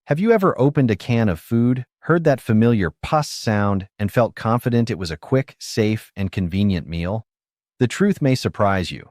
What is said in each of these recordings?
Have you ever opened a can of food, heard that familiar puss sound, and felt confident it was a quick, safe, and convenient meal? The truth may surprise you.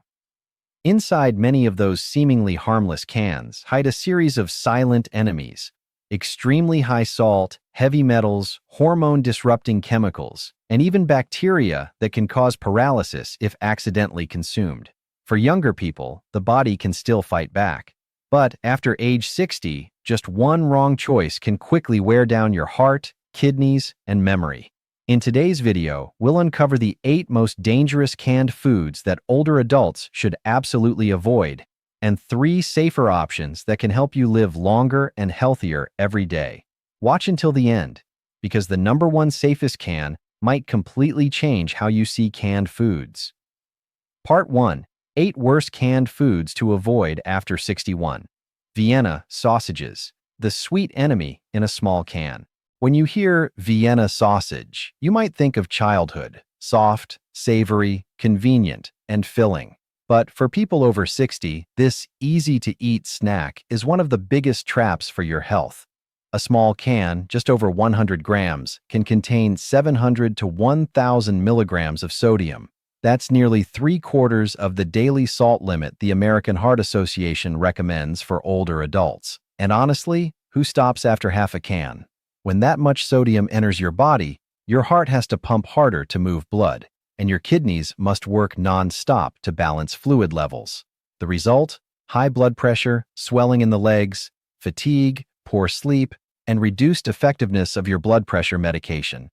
Inside many of those seemingly harmless cans hide a series of silent enemies: extremely high salt, heavy metals, hormone-disrupting chemicals, and even bacteria that can cause paralysis if accidentally consumed. For younger people, the body can still fight back. But after age 60, just one wrong choice can quickly wear down your heart, kidneys, and memory. In today's video, we'll uncover the 8 most dangerous canned foods that older adults should absolutely avoid, and 3 safer options that can help you live longer and healthier every day. Watch until the end, because the #1 safest can might completely change how you see canned foods. Part 1. 8 worst canned foods to avoid after 61. Vienna sausages, the sweet enemy in a small can. When you hear Vienna sausage, you might think of childhood: soft, savory, convenient, and filling. But for people over 60, this easy-to-eat snack is one of the biggest traps for your health. A small can, just over 100 grams, can contain 700 to 1,000 milligrams of sodium. That's nearly 3/4 of the daily salt limit the American Heart Association recommends for older adults. And honestly, who stops after half a can? When that much sodium enters your body, your heart has to pump harder to move blood, and your kidneys must work non-stop to balance fluid levels. The result? High blood pressure, swelling in the legs, fatigue, poor sleep, and reduced effectiveness of your blood pressure medication.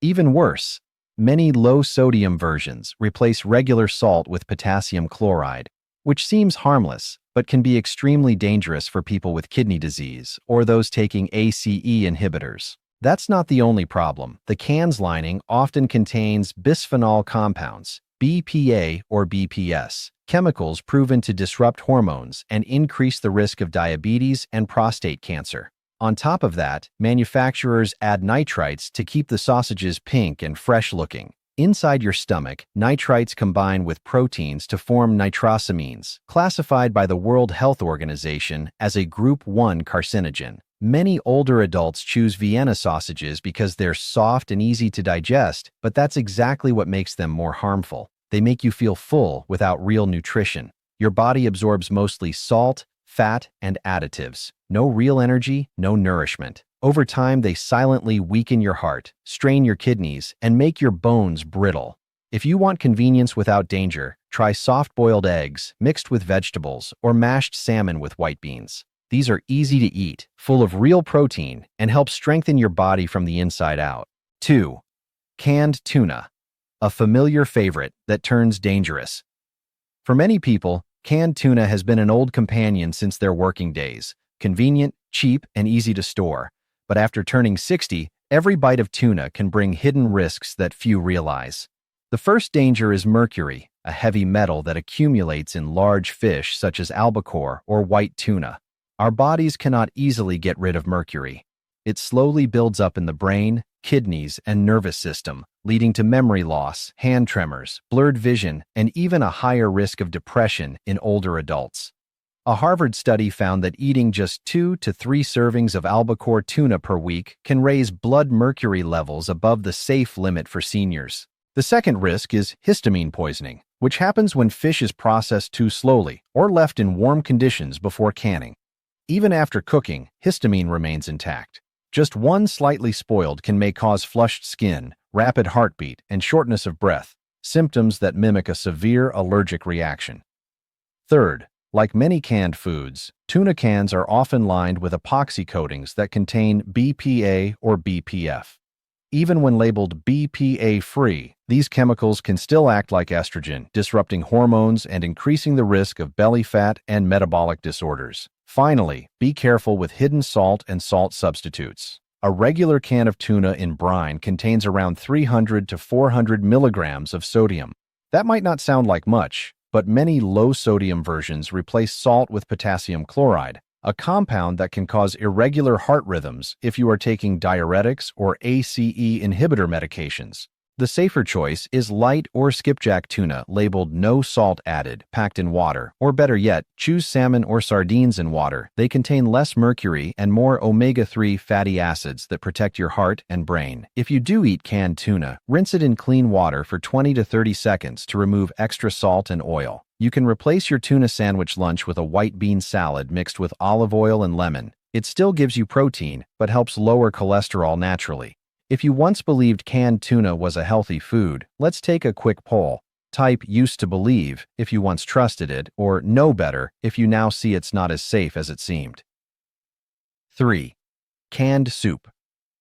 Even worse, many low-sodium versions replace regular salt with potassium chloride, which seems harmless, but can be extremely dangerous for people with kidney disease or those taking ACE inhibitors. That's not the only problem. The can's lining often contains bisphenol compounds, BPA or BPS, chemicals proven to disrupt hormones and increase the risk of diabetes and prostate cancer. On top of that, manufacturers add nitrites to keep the sausages pink and fresh-looking. Inside your stomach, nitrites combine with proteins to form nitrosamines, classified by the World Health Organization as a Group 1 carcinogen. Many older adults choose Vienna sausages because they're soft and easy to digest, but that's exactly what makes them more harmful. They make you feel full without real nutrition. Your body absorbs mostly salt, fat, and additives. No real energy, no nourishment. Over time, they silently weaken your heart, strain your kidneys, and make your bones brittle. If you want convenience without danger, try soft-boiled eggs mixed with vegetables or mashed salmon with white beans. These are easy to eat, full of real protein, and help strengthen your body from the inside out. 2. Canned tuna, a familiar favorite that turns dangerous. For many people, canned tuna has been an old companion since their working days. Convenient, cheap, and easy to store. But after turning 60, every bite of tuna can bring hidden risks that few realize. The first danger is mercury, a heavy metal that accumulates in large fish such as albacore or white tuna. Our bodies cannot easily get rid of mercury. It slowly builds up in the brain, kidneys, and nervous system, leading to memory loss, hand tremors, blurred vision, and even a higher risk of depression in older adults. A Harvard study found that eating just 2 to 3 servings of albacore tuna per week can raise blood mercury levels above the safe limit for seniors. The second risk is histamine poisoning, which happens when fish is processed too slowly or left in warm conditions before canning. Even after cooking, histamine remains intact. Just one slightly spoiled can cause flushed skin, rapid heartbeat, and shortness of breath, symptoms that mimic a severe allergic reaction. Third, like many canned foods, tuna cans are often lined with epoxy coatings that contain BPA or BPF. Even when labeled BPA-free, these chemicals can still act like estrogen, disrupting hormones and increasing the risk of belly fat and metabolic disorders. Finally, be careful with hidden salt and salt substitutes. A regular can of tuna in brine contains around 300 to 400 milligrams of sodium. That might not sound like much, but many low-sodium versions replace salt with potassium chloride, a compound that can cause irregular heart rhythms if you are taking diuretics or ACE inhibitor medications. The safer choice is light or skipjack tuna labeled no salt added, packed in water, or better yet, choose salmon or sardines in water. They contain less mercury and more omega-3 fatty acids that protect your heart and brain. If you do eat canned tuna, rinse it in clean water for 20 to 30 seconds to remove extra salt and oil. You can replace your tuna sandwich lunch with a white bean salad mixed with olive oil and lemon. It still gives you protein, but helps lower cholesterol naturally. If you once believed canned tuna was a healthy food, let's take a quick poll. Type "used to believe" if you once trusted it, or "know better" if you now see it's not as safe as it seemed. 3. Canned soup.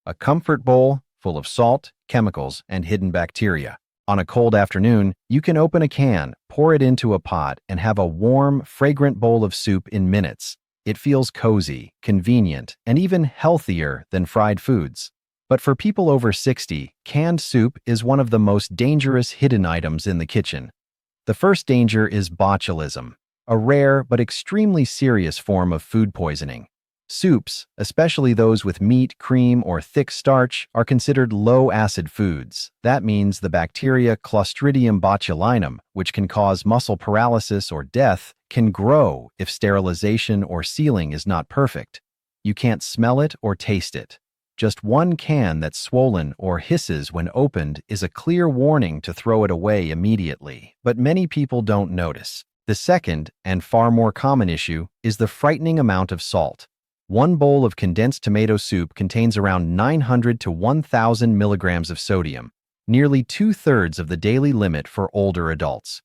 A comfort bowl full of salt, chemicals, and hidden bacteria. On a cold afternoon, you can open a can, pour it into a pot, and have a warm, fragrant bowl of soup in minutes. It feels cozy, convenient, and even healthier than fried foods. But for people over 60, canned soup is one of the most dangerous hidden items in the kitchen. The first danger is botulism, a rare but extremely serious form of food poisoning. Soups, especially those with meat, cream, or thick starch, are considered low-acid foods. That means the bacteria Clostridium botulinum, which can cause muscle paralysis or death, can grow if sterilization or sealing is not perfect. You can't smell it or taste it. Just one can that's swollen or hisses when opened is a clear warning to throw it away immediately, but many people don't notice. The second, and far more common issue, is the frightening amount of salt. One bowl of condensed tomato soup contains around 900 to 1,000 milligrams of sodium, nearly 2/3 of the daily limit for older adults.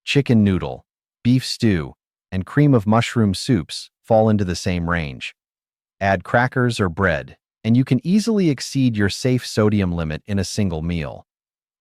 Chicken noodle, beef stew, and cream of mushroom soups fall into the same range. Add crackers or bread, and you can easily exceed your safe sodium limit in a single meal.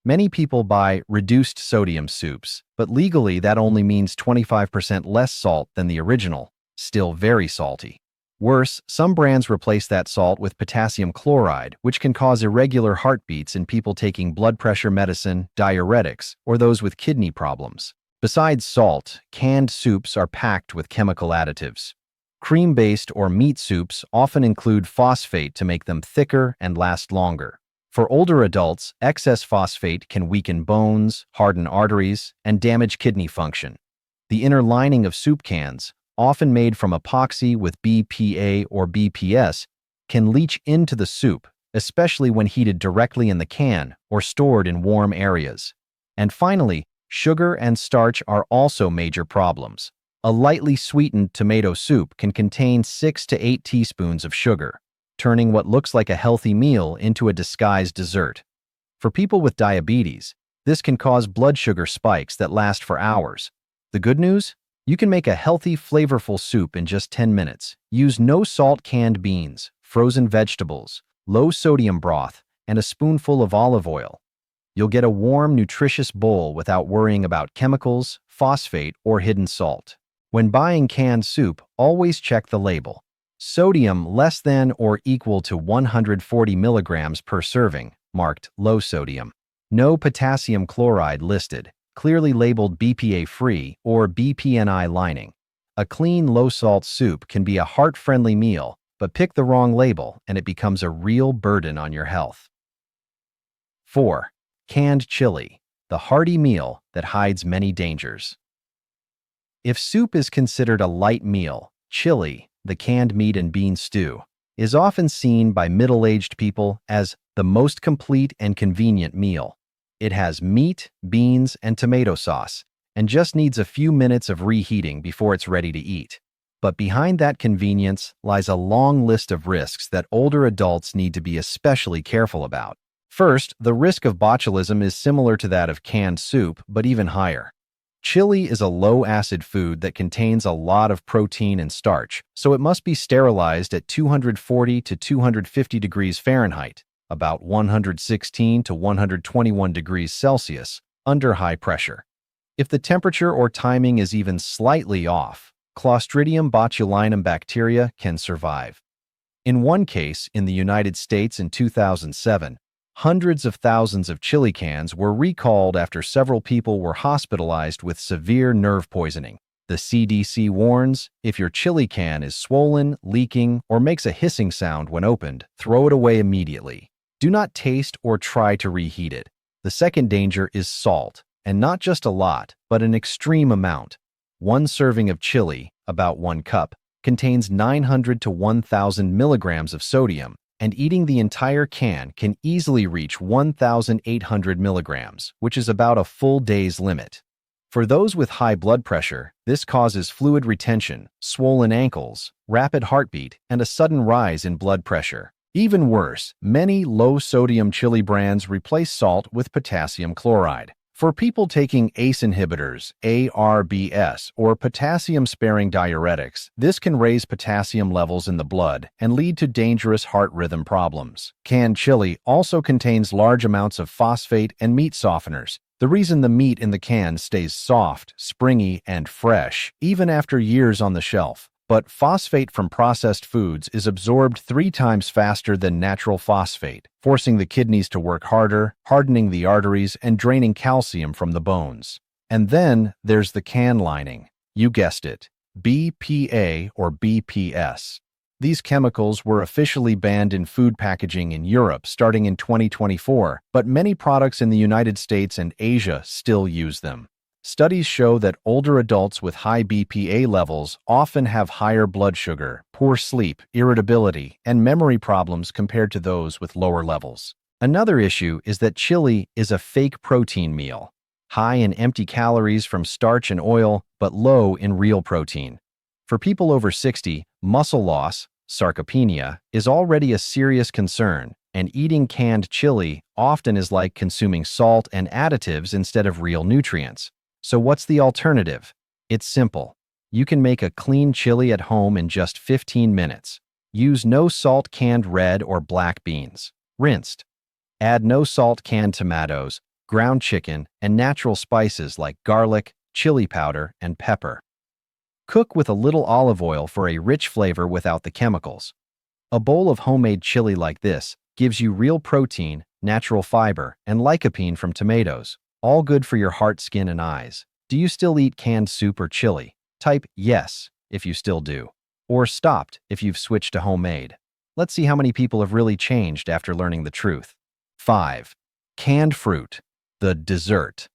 Many people buy reduced sodium soups, but legally that only means 25% less salt than the original, still very salty. Worse, some brands replace that salt with potassium chloride, which can cause irregular heartbeats in people taking blood pressure medicine, diuretics, or those with kidney problems. Besides salt, canned soups are packed with chemical additives. Cream-based or meat soups often include phosphate to make them thicker and last longer. For older adults, excess phosphate can weaken bones, harden arteries, and damage kidney function. The inner lining of soup cans, often made from epoxy with BPA or BPS, can leach into the soup, especially when heated directly in the can or stored in warm areas. And finally, sugar and starch are also major problems. A lightly sweetened tomato soup can contain 6 to 8 teaspoons of sugar, turning what looks like a healthy meal into a disguised dessert. For people with diabetes, this can cause blood sugar spikes that last for hours. The good news? You can make a healthy, flavorful soup in just 10 minutes. Use no-salt canned beans, frozen vegetables, low-sodium broth, and a spoonful of olive oil. You'll get a warm, nutritious bowl without worrying about chemicals, phosphate, or hidden salt. When buying canned soup, always check the label. Sodium less than or equal to 140 milligrams per serving, marked low sodium. No potassium chloride listed, clearly labeled BPA-free or BPNI lining. A clean, low-salt soup can be a heart-friendly meal, but pick the wrong label and it becomes a real burden on your health. 4. Canned chili, the hearty meal that hides many dangers. If soup is considered a light meal, chili, the canned meat and bean stew, is often seen by middle-aged people as the most complete and convenient meal. It has meat, beans, and tomato sauce, and just needs a few minutes of reheating before it's ready to eat. But behind that convenience lies a long list of risks that older adults need to be especially careful about. First, the risk of botulism is similar to that of canned soup, but even higher. Chili is a low-acid food that contains a lot of protein and starch, so it must be sterilized at 240 to 250 degrees Fahrenheit, about 116 to 121 degrees Celsius, under high pressure. If the temperature or timing is even slightly off, Clostridium botulinum bacteria can survive. In one case, in the United States in 2007, hundreds of thousands of chili cans were recalled after several people were hospitalized with severe nerve poisoning. The CDC warns, if your chili can is swollen, leaking, or makes a hissing sound when opened, throw it away immediately. Do not taste or try to reheat it. The second danger is salt, and not just a lot, but an extreme amount. One serving of chili, about 1 cup, contains 900 to 1,000 milligrams of sodium, and eating the entire can can easily reach 1,800 milligrams, which is about a full day's limit. For those with high blood pressure, this causes fluid retention, swollen ankles, rapid heartbeat, and a sudden rise in blood pressure. Even worse, many low-sodium chili brands replace salt with potassium chloride. For people taking ACE inhibitors, ARBs, or potassium-sparing diuretics, this can raise potassium levels in the blood and lead to dangerous heart rhythm problems. Canned chili also contains large amounts of phosphate and meat softeners. The reason the meat in the can stays soft, springy, and fresh, even after years on the shelf. But phosphate from processed foods is absorbed 3 times faster than natural phosphate, forcing the kidneys to work harder, hardening the arteries, and draining calcium from the bones. And then there's the can lining. You guessed it, BPA or BPS. These chemicals were officially banned in food packaging in Europe starting in 2024, but many products in the United States and Asia still use them. Studies show that older adults with high BPA levels often have higher blood sugar, poor sleep, irritability, and memory problems compared to those with lower levels. Another issue is that chili is a fake protein meal, high in empty calories from starch and oil, but low in real protein. For people over 60, muscle loss, sarcopenia, is already a serious concern, and eating canned chili often is like consuming salt and additives instead of real nutrients. So what's the alternative? It's simple. You can make a clean chili at home in just 15 minutes. Use no-salt canned red or black beans, rinsed. Add no-salt canned tomatoes, ground chicken, and natural spices like garlic, chili powder, and pepper. Cook with a little olive oil for a rich flavor without the chemicals. A bowl of homemade chili like this gives you real protein, natural fiber, and lycopene from tomatoes. All good for your heart, skin, and eyes. Do you still eat canned soup or chili? Type yes if you still do, or stopped if you've switched to homemade. Let's see how many people have really changed after learning the truth. 5. Canned fruit, the dessert.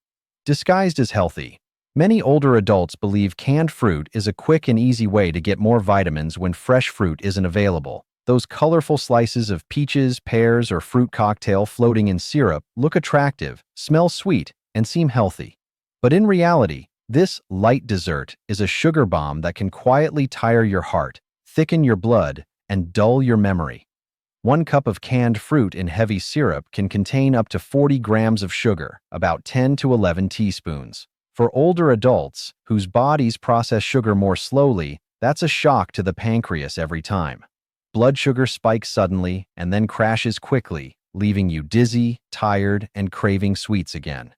Disguised as healthy. Many older adults believe canned fruit is a quick and easy way to get more vitamins when fresh fruit isn't available. Those colorful slices of peaches, pears, or fruit cocktail floating in syrup look attractive, smell sweet, and seem healthy. But in reality, this light dessert is a sugar bomb that can quietly tire your heart, thicken your blood, and dull your memory. 1 cup of canned fruit in heavy syrup can contain up to 40 grams of sugar, about 10 to 11 teaspoons. For older adults, whose bodies process sugar more slowly, that's a shock to the pancreas every time. Blood sugar spikes suddenly and then crashes quickly, leaving you dizzy, tired, and craving sweets again.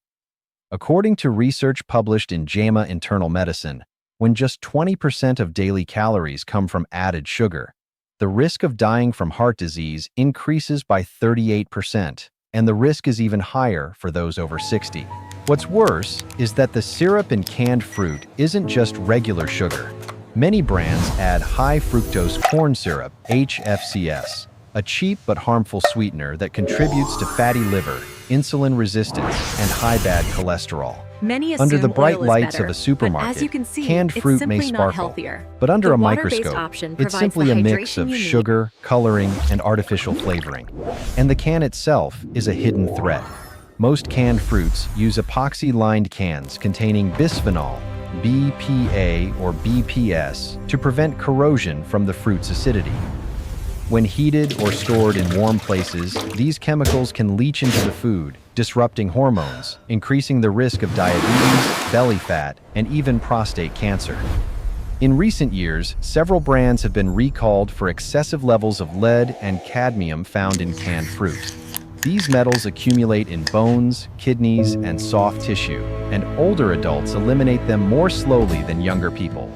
According to research published in JAMA Internal Medicine, when just 20% of daily calories come from added sugar, the risk of dying from heart disease increases by 38%, and the risk is even higher for those over 60. What's worse is that the syrup in canned fruit isn't just regular sugar. Many brands add high fructose corn syrup, HFCS, a cheap but harmful sweetener that contributes to fatty liver, insulin resistance, and high bad cholesterol. Under the bright lights of a supermarket, canned fruit may sparkle, but under a microscope, it's simply a mix of sugar, coloring, and artificial flavoring. And the can itself is a hidden threat. Most canned fruits use epoxy-lined cans containing bisphenol, BPA or BPS, to prevent corrosion from the fruit's acidity. When heated or stored in warm places, these chemicals can leach into the food, disrupting hormones, increasing the risk of diabetes, belly fat, and even prostate cancer. In recent years, several brands have been recalled for excessive levels of lead and cadmium found in canned fruit. These metals accumulate in bones, kidneys, and soft tissue, and older adults eliminate them more slowly than younger people.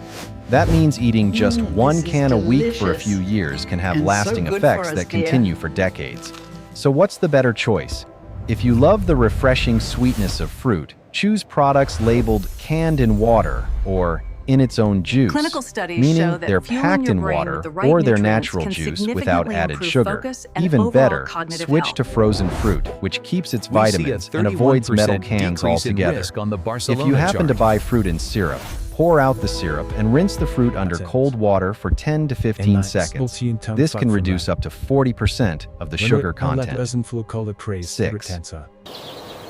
That means eating just 1 can a week for a few years can have lasting effects that continue for decades. So what's the better choice? If you love the refreshing sweetness of fruit, choose products labeled canned in water or in its own juice, Clinical studies meaning show that they're fueling packed your in brain water with the right or their nutrients natural can juice without significantly added improve sugar. focus and Even overall better, cognitive switch health. to frozen fruit, which keeps its We see a vitamins and avoids metal 31% cans decrease in altogether. risk on the If Barcelona you happen to chart. buy fruit in syrup, pour out the syrup and rinse the fruit under cold water for 10 to 15 seconds. This can reduce up to 40% of the sugar content. 6.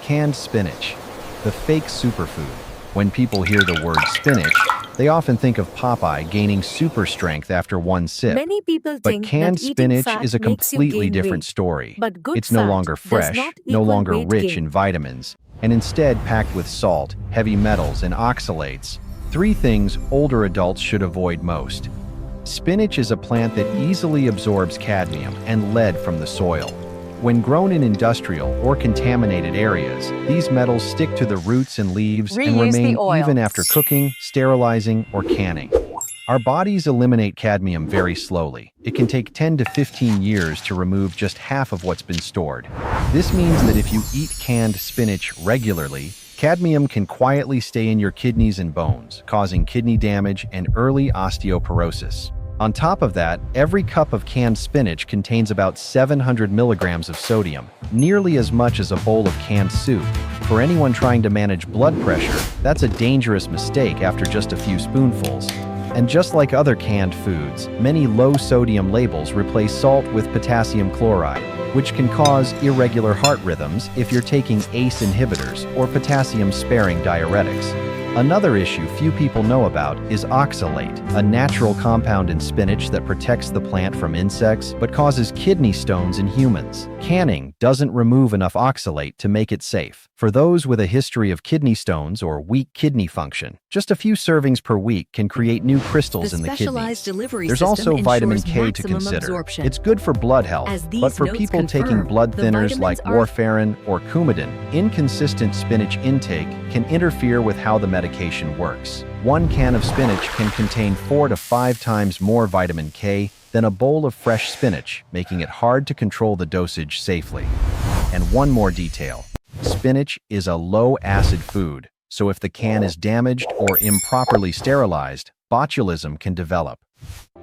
Canned spinach, the fake superfood. When people hear the word spinach, they often think of Popeye gaining super strength after one sip. Many people But think canned that eating spinach fat is a makes you completely gain different weight. story. But good It's no fat longer does fresh, not no equal longer weight rich gain. in vitamins, and instead packed with salt, heavy metals, and oxalates. 3 things older adults should avoid most. Spinach is a plant that easily absorbs cadmium and lead from the soil. When grown in industrial or contaminated areas, these metals stick to the roots and leaves and Reuse remain the oil. even after cooking, sterilizing, or canning. Our bodies eliminate cadmium very slowly. It can take 10 to 15 years to remove just half of what's been stored. This means that if you eat canned spinach regularly, cadmium can quietly stay in your kidneys and bones, causing kidney damage and early osteoporosis. On top of that, every cup of canned spinach contains about 700 milligrams of sodium, nearly as much as a bowl of canned soup. For anyone trying to manage blood pressure, that's a dangerous mistake after just a few spoonfuls. And just like other canned foods, many low-sodium labels replace salt with potassium chloride, which can cause irregular heart rhythms if you're taking ACE inhibitors or potassium-sparing diuretics. Another issue few people know about is oxalate, a natural compound in spinach that protects the plant from insects but causes kidney stones in humans. Canning doesn't remove enough oxalate to make it safe. For those with a history of kidney stones or weak kidney function, just a few servings per week can create new crystals in the kidneys. There's also vitamin K to consider. It's good for blood health, but for people taking blood thinners like warfarin or Coumadin, inconsistent spinach intake can interfere with how the medication works. 1 can of spinach can contain 4 to 5 times more vitamin K than a bowl of fresh spinach, making it hard to control the dosage safely. And one more detail. Spinach is a low-acid food, so if the can is damaged or improperly sterilized, botulism can develop.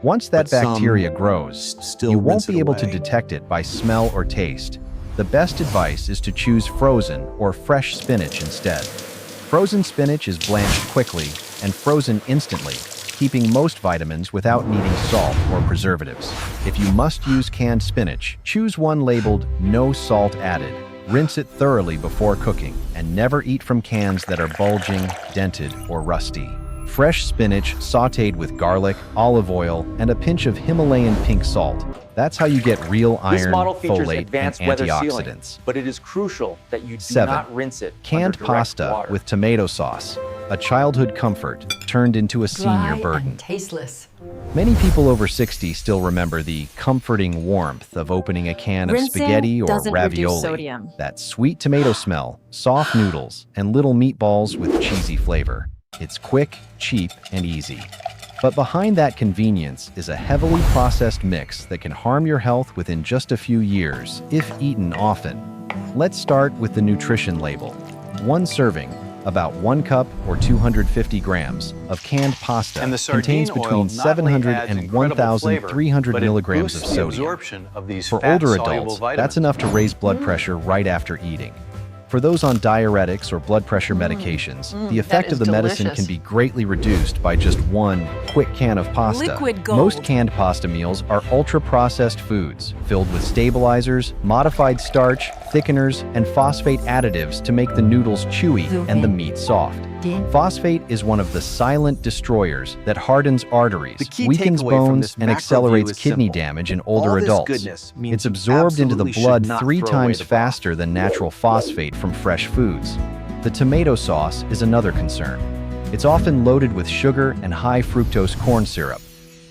Once that bacteria grows, you won't be able to detect it by smell or taste. The best advice is to choose frozen or fresh spinach instead. Frozen spinach is blanched quickly and frozen instantly, keeping most vitamins without needing salt or preservatives. If you must use canned spinach, choose one labeled "No Salt Added." Rinse it thoroughly before cooking, and never eat from cans that are bulging, dented, or rusty. Fresh spinach sautéed with garlic, olive oil, and a pinch of Himalayan pink salt. That's how you get real iron, folate, and antioxidants. But it is crucial that you do 7. not rinse it Canned under direct pasta water. with tomato sauce, a childhood comfort turned into a senior Dry burden. and tasteless. Many people over 60 still remember the comforting warmth of opening a can of Rinsing spaghetti or doesn't reduce ravioli. sodium. That sweet tomato smell, soft noodles, and little meatballs with cheesy flavor. It's quick, cheap, and easy. But behind that convenience is a heavily processed mix that can harm your health within just a few years, if eaten often. Let's start with the nutrition label. 1 serving, about 1 cup or 250 grams, of canned pasta And the contains sardine between oil not only 700 adds and incredible 1,300 flavor, but it milligrams of boosts the sodium. absorption of these For older fat-soluble adults, vitamins. that's enough to raise blood pressure right after eating. For those on diuretics or blood pressure medications, the effect of the medicine can be greatly reduced by just 1 quick can of pasta. Liquid gold. Most canned pasta meals are ultra-processed foods, filled with stabilizers, modified starch, thickeners, and phosphate additives to make the noodles chewy and the meat soft. Phosphate is one of the silent destroyers that hardens arteries, The key weakens takeaway from bones, this and macro accelerates view is kidney simple. damage in older All this adults. goodness means It's you absorbed into the absolutely should blood not 3 throw away times the box. faster than natural phosphate from fresh foods. The tomato sauce is another concern. It's often loaded with sugar and high fructose corn syrup,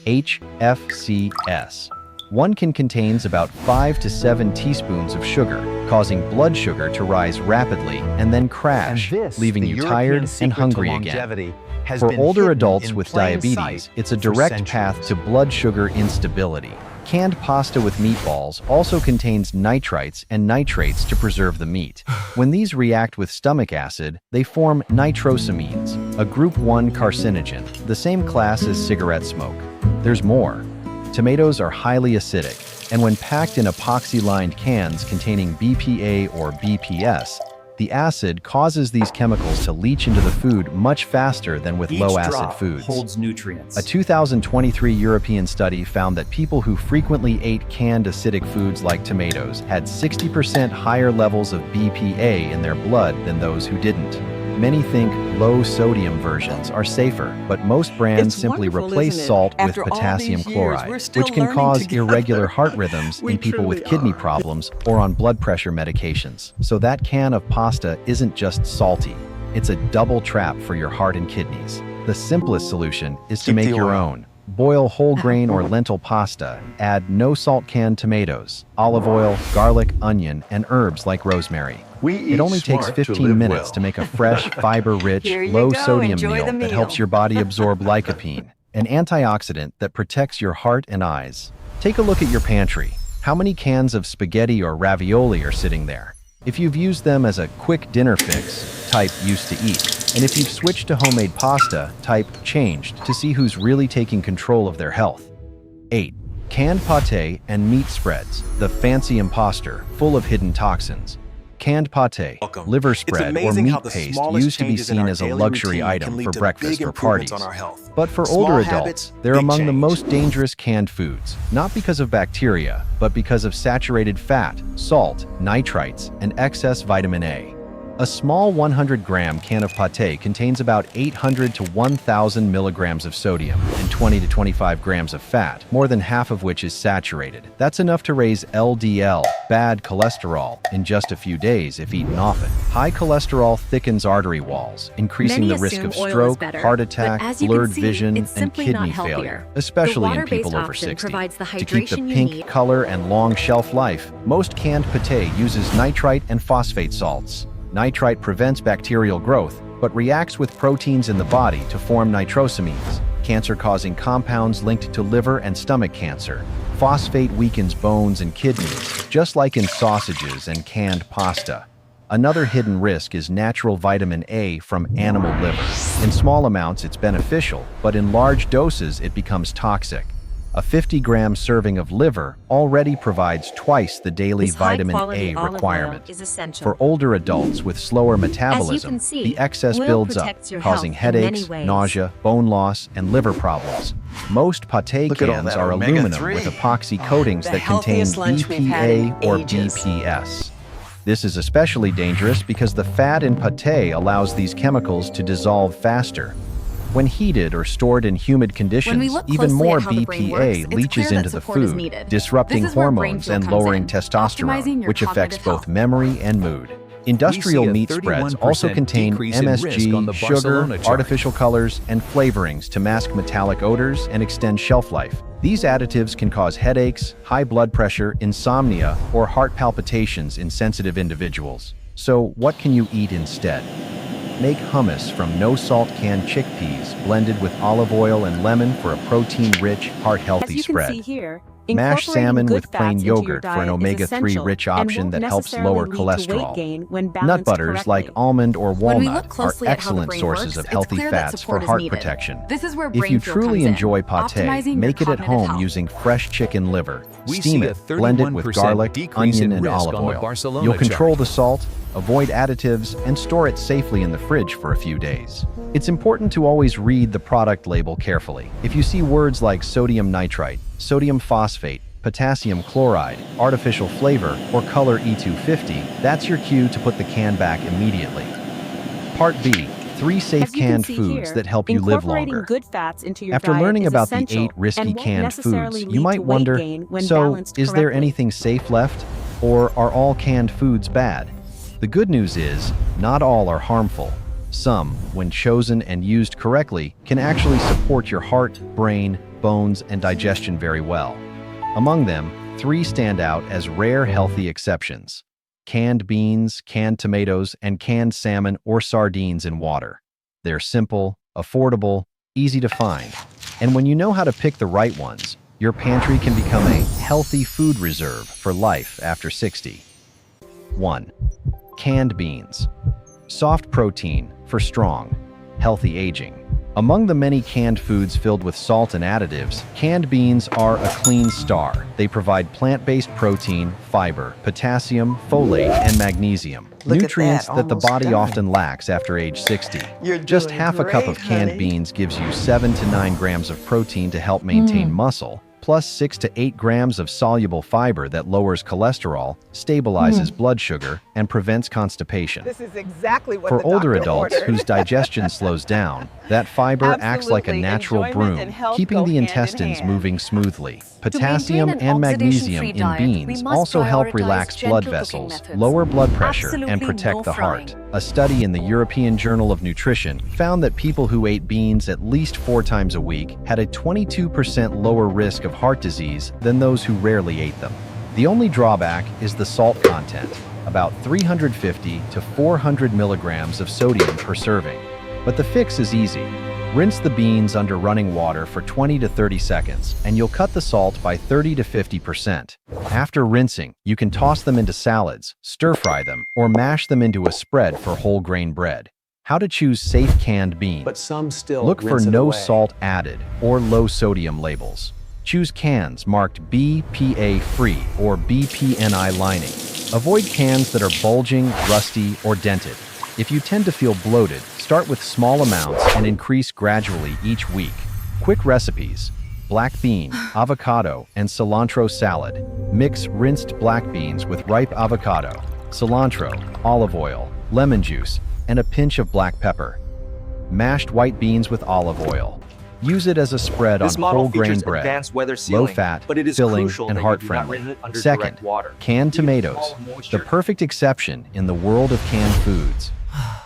HFCS. 1 can contains about 5 to 7 teaspoons of sugar, causing blood sugar to rise rapidly and then crash, leaving you tired and hungry again. For older adults with diabetes, it's a direct path to blood sugar instability. Canned pasta with meatballs also contains nitrites and nitrates to preserve the meat. When these react with stomach acid, they form nitrosamines, a group 1 carcinogen, the same class as cigarette smoke. There's more. Tomatoes are highly acidic, and when packed in epoxy-lined cans containing BPA or BPS, the acid causes these chemicals to leach into the food much faster than with low-acid foods. Holds nutrients. A 2023 European study found that people who frequently ate canned acidic foods like tomatoes had 60% higher levels of BPA in their blood than those who didn't. Many think low-sodium versions are safer, but most brands simply replace salt with potassium chloride, which can cause irregular heart rhythms in people with kidney problems or on blood pressure medications. So that can of pasta isn't just salty, it's a double trap for your heart and kidneys. The simplest solution is to make your own. Boil whole grain or lentil pasta, add no-salt canned tomatoes, olive oil, garlic, onion, and herbs like rosemary. It only takes 15 minutes to make a fresh, fiber-rich, low-sodium meal that helps your body absorb lycopene, an antioxidant that protects your heart and eyes. Take a look at your pantry. How many cans of spaghetti or ravioli are sitting there? If you've used them as a quick dinner fix, type used to eat. And if you've switched to homemade pasta, type changed to see who's really taking control of their health. 8. Canned pâté and meat spreads, the fancy imposter, full of hidden toxins. Canned pâté, liver spread, or meat paste used to be seen as a luxury item for breakfast or parties. But for older adults, they're among the most dangerous canned foods, not because of bacteria, but because of saturated fat, salt, nitrites, and excess vitamin A. A small 100-gram can of pâté contains about 800 to 1,000 milligrams of sodium and 20 to 25 grams of fat, more than half of which is saturated. That's enough to raise LDL, bad cholesterol, in just a few days if eaten often. High cholesterol thickens artery walls, increasing the risk of stroke, heart attack, blurred vision, and kidney failure, especially in people over 60. To keep the pink color and long shelf life, most canned pâté uses nitrite and phosphate salts. Nitrite prevents bacterial growth, but reacts with proteins in the body to form nitrosamines, cancer-causing compounds linked to liver and stomach cancer. Phosphate weakens bones and kidneys, just like in sausages and canned pasta. Another hidden risk is natural vitamin A from animal liver. In small amounts, it's beneficial, but in large doses, it becomes toxic. A 50-gram serving of liver already provides twice the daily vitamin A requirement. For older adults with slower metabolism, the excess builds up, causing headaches, nausea, bone loss, and liver problems. Most pâté cans are aluminum with epoxy coatings that contain BPA or BPS. This is especially dangerous because the fat in pâté allows these chemicals to dissolve faster. When heated or stored in humid conditions, even more BPA leaches into the food, disrupting hormones and lowering testosterone, which affects both memory and mood. Industrial meat spreads also contain MSG, sugar, artificial colors, and flavorings to mask metallic odors and extend shelf life. These additives can cause headaches, high blood pressure, insomnia, or heart palpitations in sensitive individuals. So, what can you eat instead? Make hummus from no-salt canned chickpeas blended with olive oil and lemon for a protein-rich, heart-healthy spread. Mash salmon with plain yogurt for an omega-3 rich option that helps lower cholesterol. Nut butters like almond or walnut are excellent sources of healthy fats for heart protection. If you truly enjoy pâté, make it at home using fresh chicken liver. Steam it, blend it with garlic, onion, and olive oil. You'll control the salt, avoid additives, and store it safely in the fridge for a few days. It's important to always read the product label carefully. If you see words like sodium nitrite, sodium phosphate, potassium chloride, artificial flavor, or color E250, that's your cue to put the can back immediately. Part B. 3 safe canned foods that help you live longer. After learning about the 8 risky canned foods, you might wonder, so is there anything safe left? Or are all canned foods bad? The good news is, not all are harmful. Some, when chosen and used correctly, can actually support your heart, brain, bones, and digestion very well. Among them, 3 stand out as rare healthy exceptions: canned beans, canned tomatoes, and canned salmon or sardines in water. They're simple, affordable, easy to find. And when you know how to pick the right ones, your pantry can become a healthy food reserve for life after 60. 1. Canned beans. Soft protein for strong, healthy aging. Among the many canned foods filled with salt and additives, canned beans are a clean star. They provide plant-based protein, fiber, potassium, folate, and magnesium. Nutrients that the body often lacks after age 60. Just half a cup of canned beans gives you 7 to 9 grams of protein to help maintain muscle, plus 6 to 8 grams of soluble fiber that lowers cholesterol, stabilizes blood sugar, and prevents constipation. This is exactly what For older adults whose digestion slows down, that fiber acts like a natural broom, keeping the intestines moving smoothly. Potassium and magnesium in beans also help relax blood vessels, lower blood pressure, and protect the heart. A study in the European Journal of Nutrition found that people who ate beans at least 4 times a week had a 22% lower risk of heart disease than those who rarely ate them. The only drawback is the salt content, about 350 to 400 milligrams of sodium per serving. But the fix is easy. Rinse the beans under running water for 20 to 30 seconds, and you'll cut the salt by 30 to 50%. After rinsing, you can toss them into salads, stir-fry them, or mash them into a spread for whole grain bread. How to choose safe canned beans. But some still Look for no salt added or low sodium labels. Choose cans marked BPA free or BPNI lining. Avoid cans that are bulging, rusty, or dented. If you tend to feel bloated, start with small amounts and increase gradually each week. Quick recipes: black bean, avocado, and cilantro salad. Mix rinsed black beans with ripe avocado, cilantro, olive oil, lemon juice, and a pinch of black pepper. Mashed white beans with olive oil. Use it as a spread on whole grain bread, low fat, filling, and heart-friendly. Second, canned tomatoes, the perfect exception in the world of canned foods.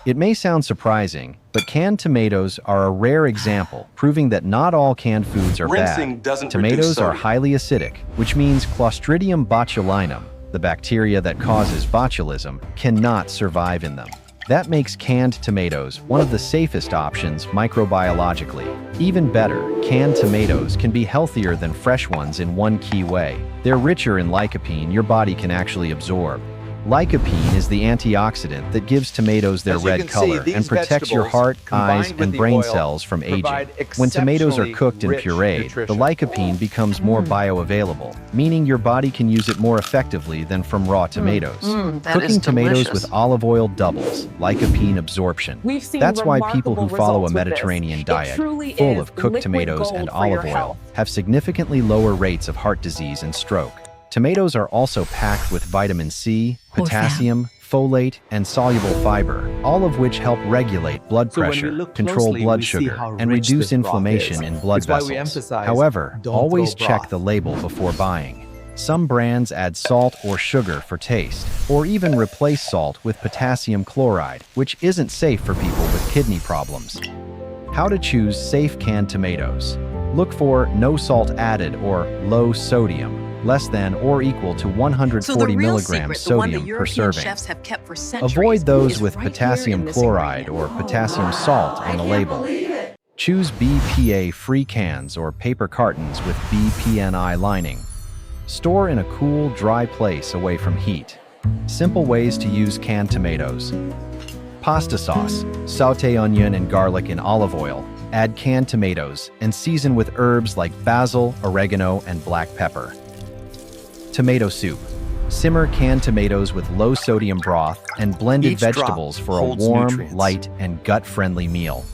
It may sound surprising, but canned tomatoes are a rare example, proving that not all canned foods are bad. Tomatoes are highly acidic, which means Clostridium botulinum, the bacteria that causes botulism, cannot survive in them. That makes canned tomatoes one of the safest options microbiologically. Even better, canned tomatoes can be healthier than fresh ones in one key way. They're richer in lycopene your body can actually absorb. Lycopene is the antioxidant that gives tomatoes their red color and protects your heart, eyes, and brain cells from aging. When tomatoes are cooked and pureed, the lycopene becomes more bioavailable, meaning your body can use it more effectively than from raw tomatoes. Cooking tomatoes with olive oil doubles lycopene absorption. That's why people who follow a Mediterranean diet full of cooked tomatoes and olive oil have significantly lower rates of heart disease and stroke. Tomatoes are also packed with vitamin C, potassium, folate, and soluble fiber, all of which help regulate blood pressure, control blood sugar, and reduce inflammation in blood vessels. However, always check the label before buying. Some brands add salt or sugar for taste, or even replace salt with potassium chloride, which isn't safe for people with kidney problems. How to choose safe canned tomatoes. Look for no salt added or low sodium, less than or equal to 140 milligrams sodium per serving. Avoid those with potassium chloride or potassium salt on the label. Choose BPA-free cans or paper cartons with BPNI lining. Store in a cool, dry place away from heat. Simple ways to use canned tomatoes. Pasta sauce. Sauté onion and garlic in olive oil. Add canned tomatoes and season with herbs like basil, oregano, and black pepper. Tomato soup. Simmer canned tomatoes with low-sodium broth and blended vegetables for a warm, light, and gut-friendly meal.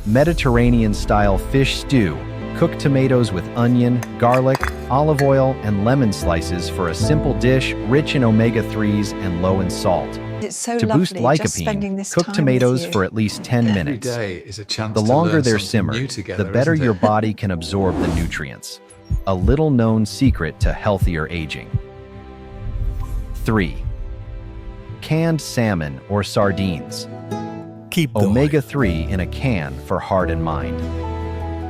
Mediterranean-style fish stew. Cook tomatoes with onion, garlic, olive oil, and lemon slices for a simple dish rich in omega-3s and low in salt. To boost lycopene, cook tomatoes for at least 10 minutes. The longer they're simmered, the better your body can absorb the nutrients. A little-known secret to healthier aging. 3. Canned salmon or sardines. Omega-3 in a can for heart and mind.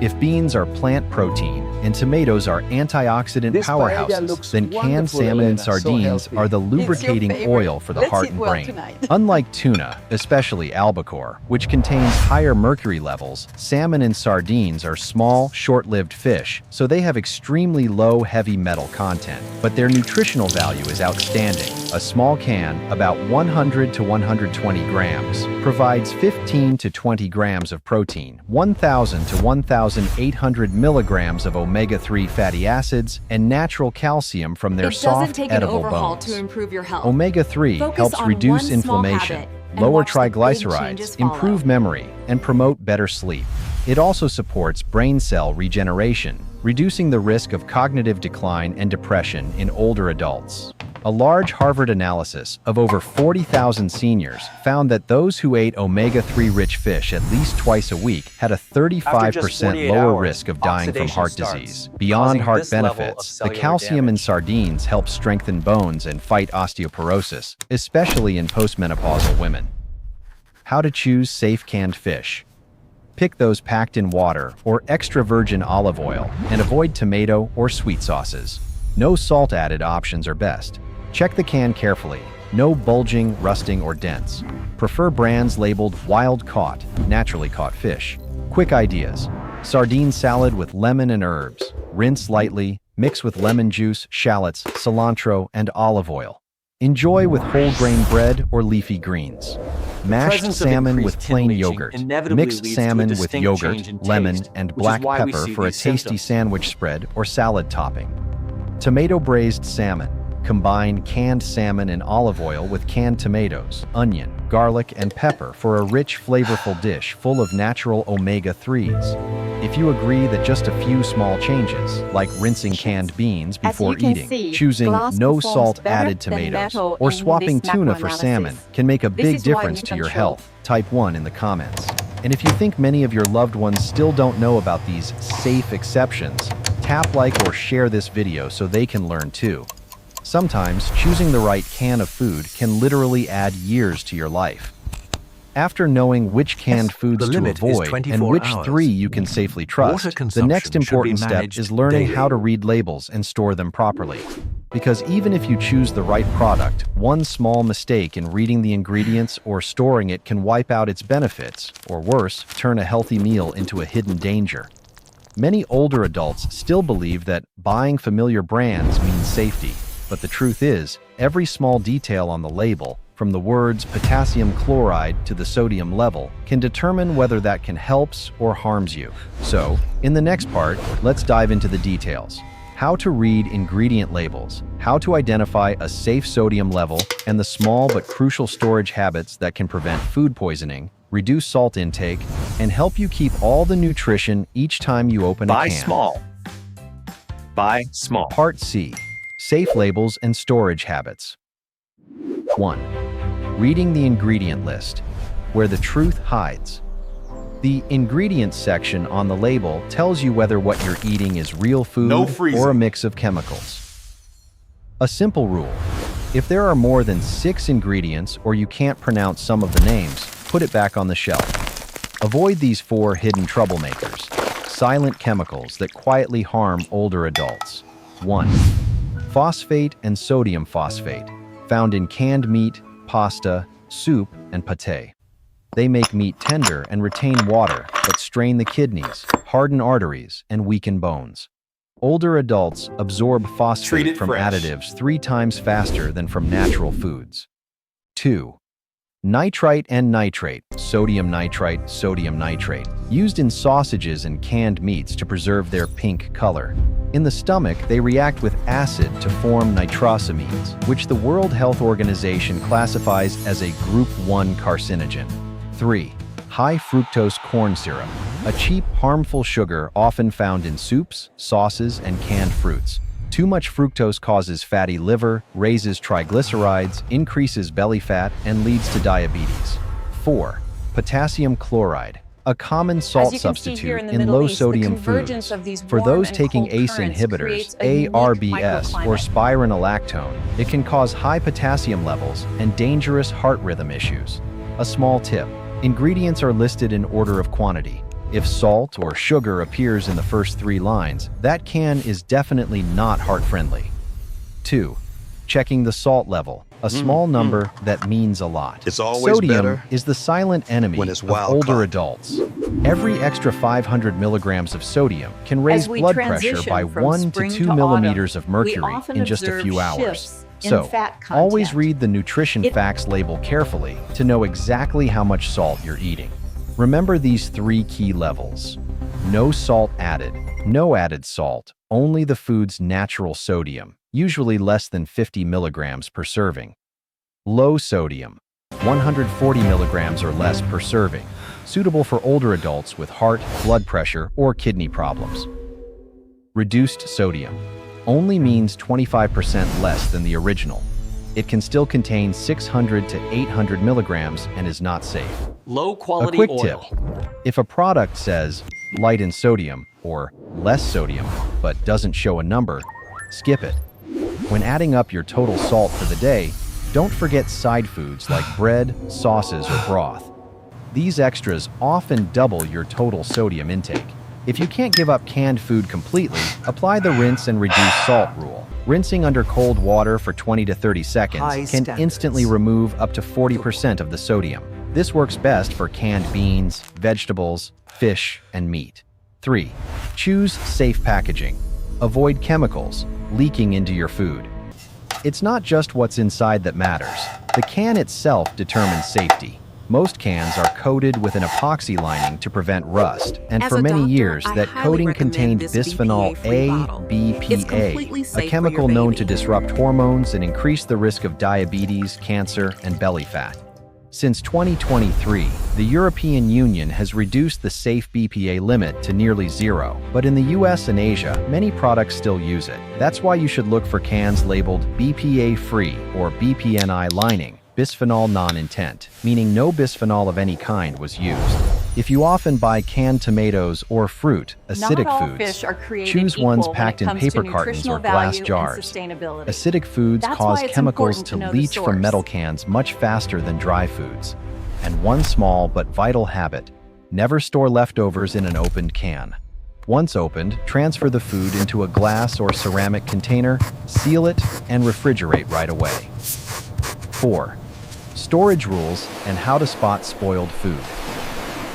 If beans are plant protein and tomatoes are antioxidant This paella powerhouses, looks then canned wonderful, salmon and Elena, so sardines healthy. are the lubricating favorite. oil for the Let's heart eat and well brain. tonight. Unlike tuna, especially albacore, which contains higher mercury levels, salmon and sardines are small, short-lived fish, so they have extremely low heavy metal content. But their nutritional value is outstanding. A small can, about 100 to 120 grams, provides 15 to 20 grams of protein, 1,000 to 1,800 milligrams of omega-3 fatty acids, and natural calcium from their It doesn't soft, take an edible overhaul bones. to improve your health. Omega-3 Focus helps on reduce one small inflammation, habit and lower watch the big triglycerides, changes follow. improve memory, and promote better sleep. It also supports brain cell regeneration, reducing the risk of cognitive decline and depression in older adults. A large Harvard analysis of over 40,000 seniors found that those who ate omega-3 rich fish at least twice a week had a 35% lower risk of dying from heart disease. Beyond heart benefits, the calcium in sardines helps strengthen bones and fight osteoporosis, especially in postmenopausal women. How to choose safe canned fish. Pick those packed in water or extra virgin olive oil and avoid tomato or sweet sauces. No salt-added options are best. Check the can carefully. No bulging, rusting, or dents. Prefer brands labeled wild-caught, naturally caught fish. Quick ideas. Sardine salad with lemon and herbs. Rinse lightly, mix with lemon juice, shallots, cilantro, and olive oil. Enjoy with whole grain bread or leafy greens. Mashed salmon with plain yogurt. Mixed salmon with yogurt, lemon, and black pepper for a tasty sandwich spread or salad topping. Tomato braised salmon. Combine canned salmon and olive oil with canned tomatoes, onion, garlic, and pepper for a rich, flavorful dish full of natural omega-3s. If you agree that just a few small changes, like rinsing canned beans before eating, choosing no salt-added tomatoes, or swapping tuna for salmon, can make a big difference to your health, type 1 in the comments. And if you think many of your loved ones still don't know about these safe exceptions, tap like or share this video so they can learn too. Sometimes, choosing the right can of food can literally add years to your life. After knowing which canned foods to avoid and which 3 you can safely trust, the next important step is learning how to read labels and store them properly. Because even if you choose the right product, one small mistake in reading the ingredients or storing it can wipe out its benefits, or worse, turn a healthy meal into a hidden danger. Many older adults still believe that buying familiar brands means safety. But the truth is, every small detail on the label, from the words potassium chloride to the sodium level, can determine whether that can helps or harms you. So, in the next part, let's dive into the details. How to read ingredient labels, how to identify a safe sodium level, and the small but crucial storage habits that can prevent food poisoning, reduce salt intake, and help you keep all the nutrition each time you open a can. Buy small. Buy small. Part C. Safe labels and storage habits. 1. Reading the ingredient list, where the truth hides. The ingredients section on the label tells you whether what you're eating is real food or a mix of chemicals. A simple rule: if there are more than 6 ingredients or you can't pronounce some of the names, put it back on the shelf. Avoid these 4 hidden troublemakers, silent chemicals that quietly harm older adults. 1. Phosphate and sodium phosphate, found in canned meat, pasta, soup, and pâté. They make meat tender and retain water, but strain the kidneys, harden arteries, and weaken bones. Older adults absorb phosphate from additives 3 times faster than from natural foods. 2. Nitrite and nitrate, sodium nitrite, used in sausages and canned meats to preserve their pink color. In the stomach, they react with acid to form nitrosamines, which the World Health Organization classifies as a Group 1 carcinogen. 3. High fructose corn syrup, a cheap, harmful sugar often found in soups, sauces, and canned fruits. Too much fructose causes fatty liver, raises triglycerides, increases belly fat, and leads to diabetes. 4. Potassium chloride, a common salt substitute in low-sodium foods. For those taking ACE inhibitors, ARBS, or spironolactone, it can cause high potassium levels and dangerous heart rhythm issues. A small tip: ingredients are listed in order of quantity. If salt or sugar appears in the first 3 lines, that can is definitely not heart-friendly. 2. Checking the salt level, a small number that means a lot. It's always Sodium better is the silent enemy when it's of wild older caught. adults. Every extra 500 milligrams of sodium can raise blood pressure by 1 to 2 millimeters of mercury in just a few hours. So, always read the nutrition facts label carefully to know exactly how much salt you're eating. Remember these 3 key levels. No salt added, no added salt, only the food's natural sodium, usually less than 50 milligrams per serving. Low sodium, 140 milligrams or less per serving, suitable for older adults with heart, blood pressure, or kidney problems. Reduced sodium only means 25% less than the original. It can still contain 600 to 800 milligrams and is not safe. Low A quality quick oil. tip: if a product says light in sodium or less sodium but doesn't show a number, skip it. When adding up your total salt for the day, don't forget side foods like bread, sauces, or broth. These extras often double your total sodium intake. If you can't give up canned food completely, apply the rinse and reduce salt rule. Rinsing under cold water for 20 to 30 seconds can instantly remove up to 40% of the sodium. This works best for canned beans, vegetables, fish, and meat. 3. Choose safe packaging. Avoid chemicals leaking into your food. It's not just what's inside that matters. The can itself determines safety. Most cans are coated with an epoxy lining to prevent rust, and As for a many doctor, years I that highly coating recommend contained this bisphenol BPA-free A, bottle. It's completely BPA, safe a for chemical your known to baby. disrupt hormones and increase the risk of diabetes, cancer, and belly fat. Since 2023, the European Union has reduced the safe BPA limit to nearly 0, but in the US and Asia, many products still use it. That's why you should look for cans labeled BPA-free or BPNI lining, bisphenol non-intent, meaning no bisphenol of any kind was used. If you often buy canned tomatoes or fruit, acidic Not all foods, fish are created choose equal ones when it packed in comes to paper cartons or nutritional glass value and jars. sustainability. Acidic foods That's cause why it's chemicals important to to know the leach from source. metal cans much faster than dry foods. And one small but vital habit: never store leftovers in an opened can. Once opened, transfer the food into a glass or ceramic container, seal it, and refrigerate right away. 4. Storage rules and how to spot spoiled food.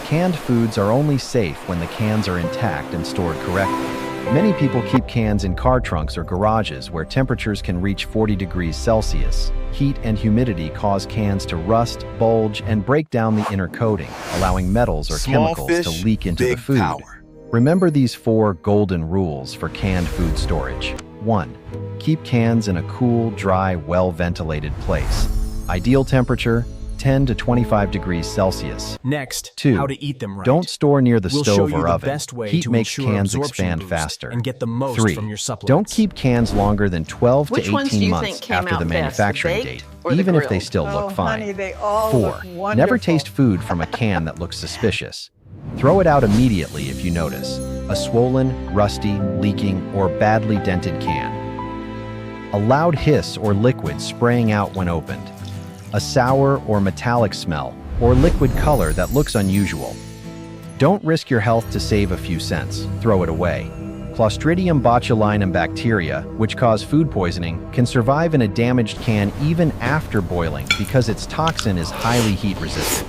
Canned foods are only safe when the cans are intact and stored correctly. Many people keep cans in car trunks or garages where temperatures can reach 40 degrees Celsius. Heat and humidity cause cans to rust, bulge, and break down the inner coating, allowing metals or Small chemicals fish, to leak into the big food. power. Remember these 4 golden rules for canned food storage. 1. Keep cans in a cool, dry, well-ventilated place. Ideal temperature, 10 to 25 degrees Celsius. Next, 2. how to eat them right. Don't store near the We'll show stove you or the oven. best way Heat to makes ensure cans absorption expand boost faster. and get the most 3. from your supplements. Don't keep cans longer than 12 Which to ones do 18 you months think came after out the best, the manufacturing baked date, or the even if they grilled? still look fine. Honey, they all 4. look wonderful. Never taste food from a can that looks suspicious. Throw it out immediately if you notice a swollen, rusty, leaking, or badly dented can. A loud hiss or liquid spraying out when opened. A sour or metallic smell, or liquid color that looks unusual. Don't risk your health to save a few cents. Throw it away. Clostridium botulinum bacteria, which cause food poisoning, can survive in a damaged can even after boiling because its toxin is highly heat resistant.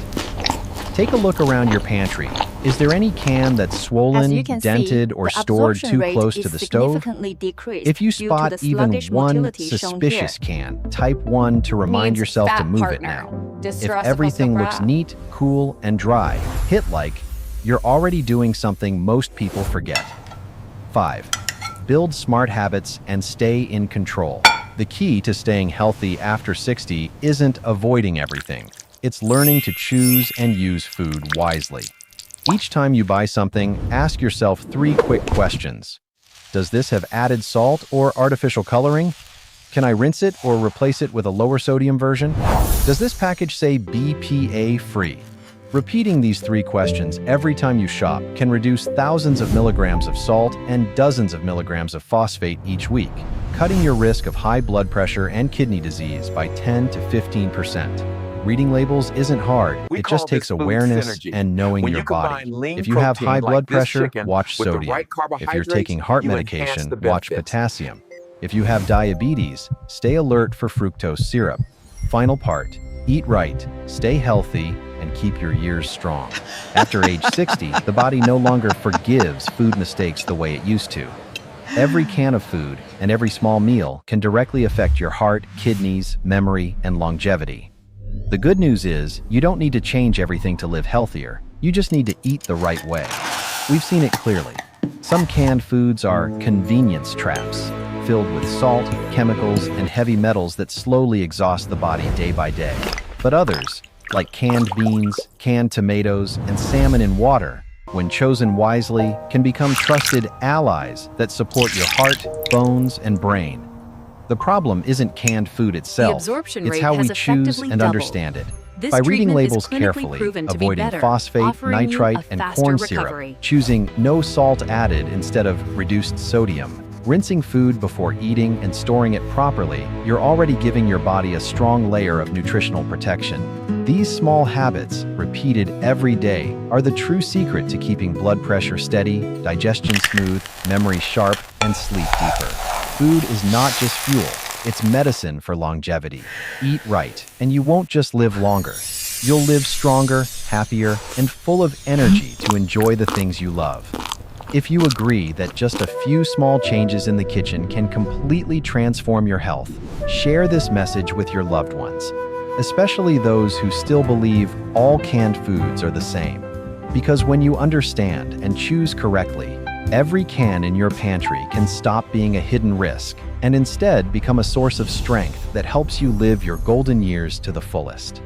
Take a look around your pantry. Is there any can that's As swollen, you can dented, see, or the stored absorption too rate close is to the stove? significantly decreased If you due to spot the even sluggish one motility shown suspicious here. can, type 1 to remind Means yourself to fat move it partner. now. If Distrust everything of the looks crap. neat, cool, and dry, hit like. You're already doing something most people forget. 5. Build smart habits and stay in control. The key to staying healthy after 60 isn't avoiding everything. It's learning to choose and use food wisely. Each time you buy something, ask yourself 3 quick questions. Does this have added salt or artificial coloring? Can I rinse it or replace it with a lower sodium version? Does this package say BPA free? Repeating these 3 questions every time you shop can reduce thousands of milligrams of salt and dozens of milligrams of phosphate each week, cutting your risk of high blood pressure and kidney disease by 10 to 15%. Reading labels isn't hard. We It call just takes this food awareness synergy. and knowing When your you body. combine lean If you have high protein blood like this pressure, chicken watch with the sodium. right If you're carbohydrates, taking heart you enhance medication, the watch benefits. potassium. If you have diabetes, stay alert for fructose syrup. Final part, eat right, stay healthy, and keep your years strong. After age 60, the body no longer forgives food mistakes the way it used to. Every can of food and every small meal can directly affect your heart, kidneys, memory, and longevity. The good news is, you don't need to change everything to live healthier. You just need to eat the right way. We've seen it clearly. Some canned foods are convenience traps, filled with salt, chemicals, and heavy metals that slowly exhaust the body day by day. But others, like canned beans, canned tomatoes, and salmon in water, when chosen wisely, can become trusted allies that support your heart, bones, and brain. The problem isn't canned food itself, absorption it's rate how we has choose effectively and doubled. understand it. This By reading treatment is labels clinically carefully, proven to be avoiding better, phosphate, offering you nitrite, a and faster corn syrup, recovery. choosing no salt added instead of reduced sodium, rinsing food before eating and storing it properly, you're already giving your body a strong layer of nutritional protection. These small habits, repeated every day, are the true secret to keeping blood pressure steady, digestion smooth, memory sharp, and sleep deeper. Food is not just fuel, it's medicine for longevity. Eat right, and you won't just live longer. You'll live stronger, happier, and full of energy to enjoy the things you love. If you agree that just a few small changes in the kitchen can completely transform your health, share this message with your loved ones, especially those who still believe all canned foods are the same. Because when you understand and choose correctly, every can in your pantry can stop being a hidden risk and instead become a source of strength that helps you live your golden years to the fullest.